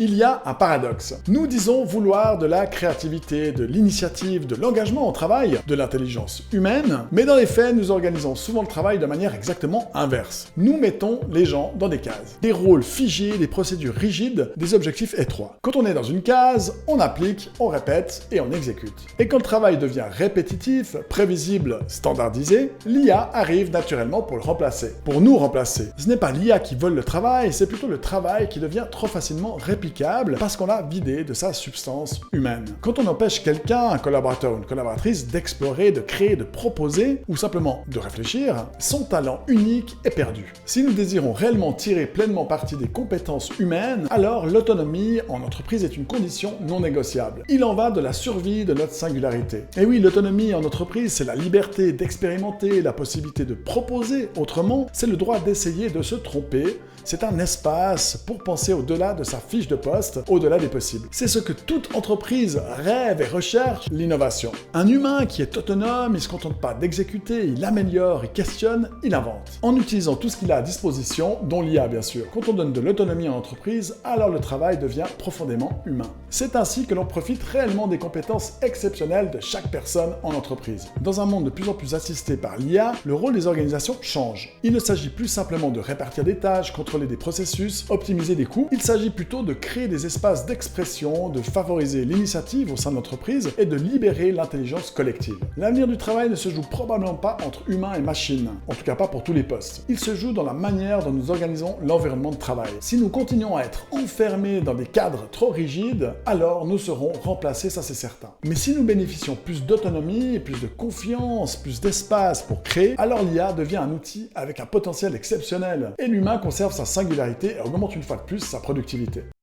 Il y a un paradoxe. Nous disons vouloir de la créativité, de l'initiative, de l'engagement au travail, de l'intelligence humaine, mais dans les faits, nous organisons souvent le travail de manière exactement inverse. Nous mettons les gens dans des cases. Des rôles figés, des procédures rigides, des objectifs étroits. Quand on est dans une case, on applique, on répète et on exécute. Et quand le travail devient répétitif, prévisible, standardisé, l'IA arrive naturellement pour le remplacer. Pour nous remplacer. Ce n'est pas l'IA qui vole le travail, c'est plutôt le travail qui devient trop facilement réplicable parce qu'on l'a vidé de sa substance humaine. Quand on empêche quelqu'un, un collaborateur ou une collaboratrice, d'explorer, de créer, de proposer, ou simplement de réfléchir, son talent unique est perdu. Si nous désirons réellement tirer pleinement parti des compétences humaines, alors l'autonomie en entreprise est une condition non négociable. Il en va de la survie de notre singularité. Et oui, l'autonomie en entreprise, c'est la liberté d'expérimenter, la possibilité de proposer autrement, c'est le droit d'essayer de se tromper, c'est un espace pour penser au-delà de sa fiche de poste, au-delà des possibles. C'est ce que toute entreprise rêve et recherche, l'innovation. Un humain qui est autonome, il ne se contente pas d'exécuter, il améliore, il questionne, il invente. En utilisant tout ce qu'il a à disposition, dont l'IA bien sûr. Quand on donne de l'autonomie en entreprise, alors le travail devient profondément humain. C'est ainsi que l'on profite réellement des compétences exceptionnelles de chaque personne en entreprise. Dans un monde de plus en plus assisté par l'IA, le rôle des organisations change. Il ne s'agit plus simplement de répartir des tâches, contrôler des processus, optimiser des coûts, il s'agit plutôt de créer des espaces d'expression, de favoriser l'initiative au sein de l'entreprise et de libérer l'intelligence collective. L'avenir du travail ne se joue probablement pas entre humains et machines, en tout cas pas pour tous les postes. Il se joue dans la manière dont nous organisons l'environnement de travail. Si nous continuons à être enfermés dans des cadres trop rigides, alors nous serons remplacés, ça c'est certain. Mais si nous bénéficions plus d'autonomie, plus de confiance, plus d'espace pour créer, alors l'IA devient un outil avec un potentiel exceptionnel et l'humain conserve sa singularité et augmente une fois de plus sa productivité.